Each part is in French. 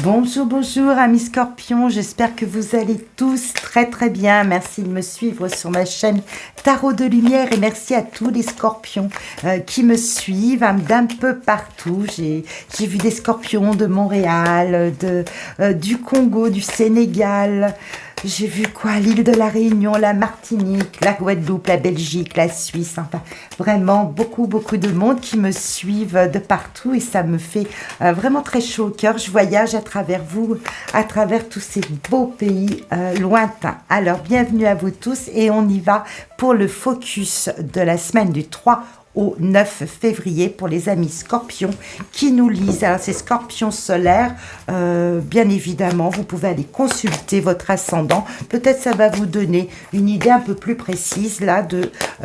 Bonjour, bonjour amis scorpions, j'espère que vous allez tous très très bien. Merci de me suivre sur ma chaîne Tarot de Lumière et merci à tous les scorpions qui me suivent d'un peu partout. J'ai vu des scorpions de Montréal, du Congo, du Sénégal. J'ai vu quoi? L'île de la Réunion, la Martinique, la Guadeloupe, la Belgique, la Suisse. Enfin, vraiment beaucoup de monde qui me suivent de partout et ça me fait vraiment très chaud au cœur. Je voyage à travers vous, à travers tous ces beaux pays lointains. Alors, bienvenue à vous tous et on y va pour le focus de la semaine du 3 au 9 février pour les amis scorpions qui nous lisent. Alors, c'est scorpions solaires, bien évidemment, vous pouvez aller consulter votre ascendant. Peut-être ça va vous donner une idée un peu plus précise là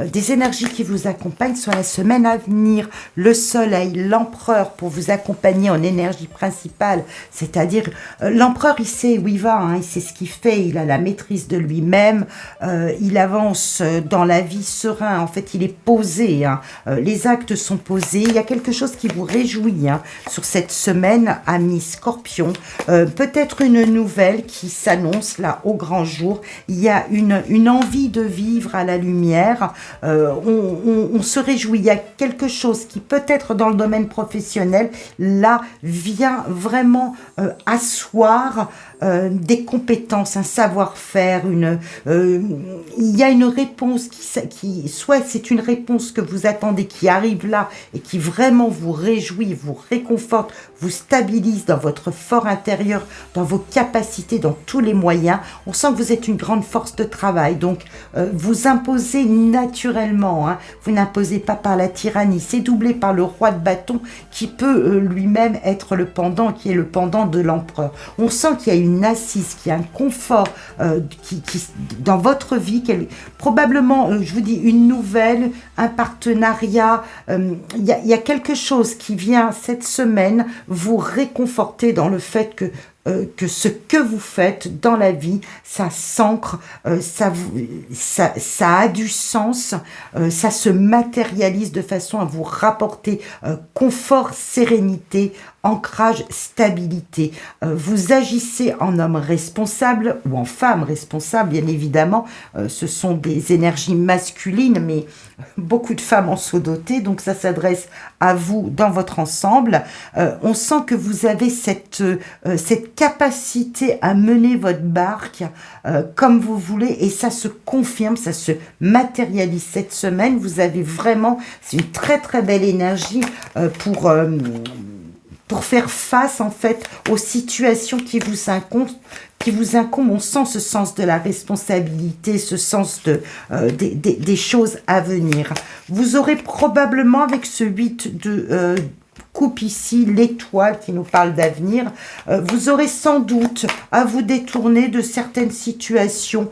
des énergies qui vous accompagnent sur la semaine à venir. Le soleil, l'empereur pour vous accompagner en énergie principale, c'est-à-dire l'empereur, il sait où il va, hein, il sait ce qu'il fait, il a la maîtrise de lui-même, il avance dans la vie serein, en fait, il est posé, hein. Les actes sont posés, il y a quelque chose qui vous réjouit hein, sur cette semaine, amis scorpions. Peut-être une nouvelle qui s'annonce là au grand jour. Il y a une envie de vivre à la lumière. On se réjouit. Il y a quelque chose qui peut-être dans le domaine professionnel, là, vient vraiment asseoir des compétences, un savoir-faire, il y a une réponse qui soit c'est une réponse que vous attendez qui arrive là et qui vraiment vous réjouit, vous réconforte, vous stabilise dans votre fort intérieur, dans vos capacités, dans tous les moyens. On sent que vous êtes une grande force de travail, donc vous imposez naturellement, hein, vous n'imposez pas par la tyrannie, c'est doublé par le roi de bâton qui peut lui-même être le pendant, qui est le pendant de l'empereur. On sent qu'il y a une assise, qu'il y a un confort qui dans votre vie, probablement, je vous dis, une nouvelle, un partenariat, il y a quelque chose qui vient cette semaine vous réconforter dans le fait que ce que vous faites dans la vie, ça s'ancre, ça a du sens, ça se matérialise de façon à vous rapporter confort, sérénité, ancrage, stabilité. Vous agissez en homme responsable ou en femme responsable, bien évidemment. Ce sont des énergies masculines, mais beaucoup de femmes en sont dotées, donc ça s'adresse à vous dans votre ensemble. On sent que vous avez cette capacité à mener votre barque comme vous voulez et ça se confirme, ça se matérialise cette semaine. Vous avez vraiment, c'est une très très belle énergie pour faire face en fait aux situations qui vous incombent. On sent ce sens de la responsabilité, ce sens des choses à venir. Vous aurez probablement avec ce 8 de coupe ici, l'étoile qui nous parle d'avenir, vous aurez sans doute à vous détourner de certaines situations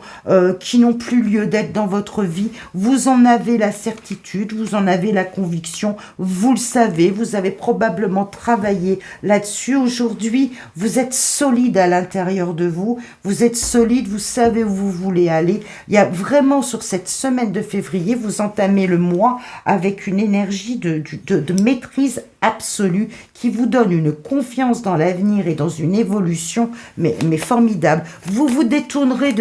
qui n'ont plus lieu d'être dans votre vie. Vous en avez la certitude, vous en avez la conviction, vous le savez, vous avez probablement travaillé là-dessus. Aujourd'hui, vous êtes solide à l'intérieur de vous, vous êtes solide, vous savez où vous voulez aller. Il y a vraiment sur cette semaine de février, vous entamez le mois avec une énergie de maîtrise absolue qui vous donne une confiance dans l'avenir et dans une évolution mais formidable. Vous vous détournerez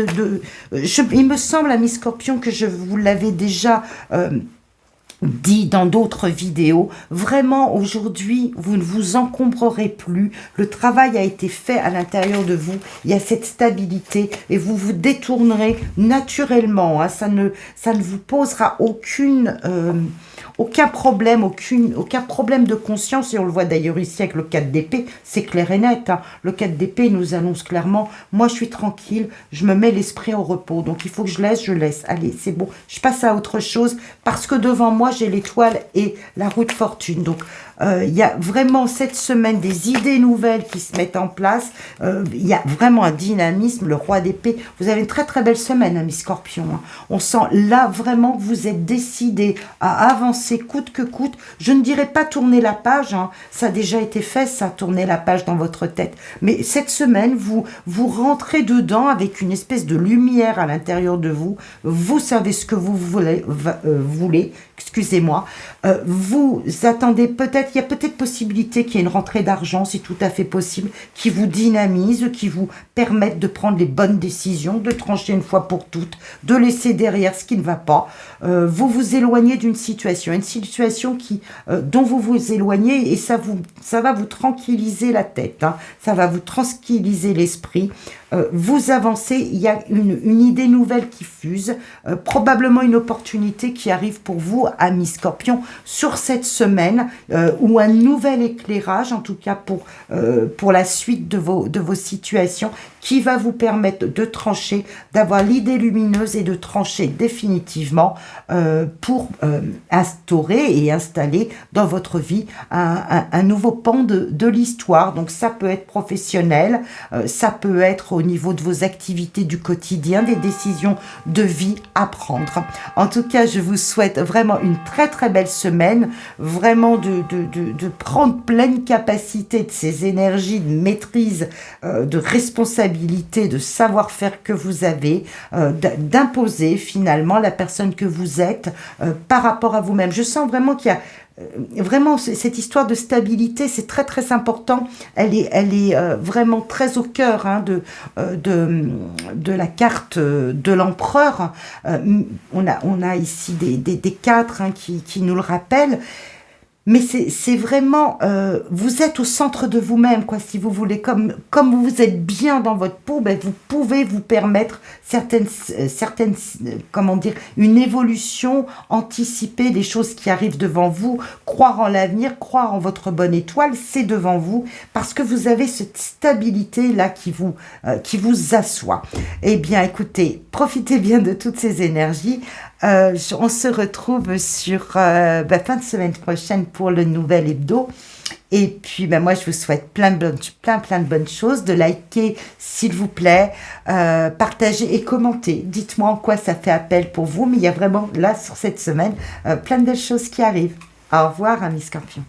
il me semble, amis scorpions, que je vous l'avais déjà dit dans d'autres vidéos, vraiment aujourd'hui vous ne vous encombrerez plus, le travail a été fait à l'intérieur de vous, il y a cette stabilité et vous vous détournerez naturellement, hein, ça ne vous posera aucun problème, aucun problème de conscience, et on le voit d'ailleurs ici avec le 4 d'épée, c'est clair et net, hein. Le 4 d'épée nous annonce clairement, moi je suis tranquille, je me mets l'esprit au repos, donc il faut que je laisse, allez c'est bon, je passe à autre chose, parce que devant moi j'ai l'étoile et la roue de fortune, donc il y a vraiment cette semaine des idées nouvelles qui se mettent en place, il y a vraiment un dynamisme, le roi d'épée, vous avez une très très belle semaine, amis scorpions, hein. On sent là vraiment que vous êtes décidés à avancer coûte que coûte, je ne dirais pas tourner la page, hein. Ça a déjà été fait, ça, tourner la page dans votre tête, mais cette semaine, vous rentrez dedans avec une espèce de lumière à l'intérieur de vous, vous savez ce que vous voulez, excusez-moi. Vous attendez peut-être, il y a peut-être possibilité qu'il y ait une rentrée d'argent, c'est tout à fait possible, qui vous dynamise, qui vous permette de prendre les bonnes décisions, de trancher une fois pour toutes, de laisser derrière ce qui ne va pas. Vous vous éloignez d'une situation, une situation dont vous vous éloignez, et ça va vous tranquilliser la tête, hein, ça va vous tranquilliser l'esprit. Vous avancez, il y a une idée nouvelle qui fuse, probablement une opportunité qui arrive pour vous, amis Scorpion, sur cette semaine, ou un nouvel éclairage, en tout cas pour la suite de vos situations, qui va vous permettre de trancher, d'avoir l'idée lumineuse et de trancher définitivement pour instaurer et installer dans votre vie un nouveau pan de l'histoire. Donc ça peut être professionnel, ça peut être au niveau de vos activités du quotidien, des décisions de vie à prendre. En tout cas, je vous souhaite vraiment une très très belle semaine, vraiment de prendre pleine capacité de ces énergies de maîtrise, de responsabilité, de savoir-faire que vous avez, d'imposer finalement la personne que vous êtes par rapport à vous-même. Je sens vraiment qu'il y a vraiment cette histoire de stabilité, c'est très très important. Elle est vraiment très au cœur, hein, de la carte de l'empereur. On a ici des cadres, hein, qui nous le rappellent. Mais c'est vraiment, vous êtes au centre de vous-même, quoi, si vous voulez. Comme vous êtes bien dans votre peau, ben, vous pouvez vous permettre certaines, comment dire, une évolution, anticiper les choses qui arrivent devant vous, croire en l'avenir, croire en votre bonne étoile, c'est devant vous, parce que vous avez cette stabilité-là qui vous assoit. Eh bien, écoutez, profitez bien de toutes ces énergies. On se retrouve sur fin de semaine prochaine pour le nouvel hebdo. Et puis, moi, je vous souhaite plein de bonnes choses. De liker, s'il vous plaît, partager et commenter. Dites-moi en quoi ça fait appel pour vous. Mais il y a vraiment, là, sur cette semaine, plein de belles choses qui arrivent. Au revoir, amis Scorpions.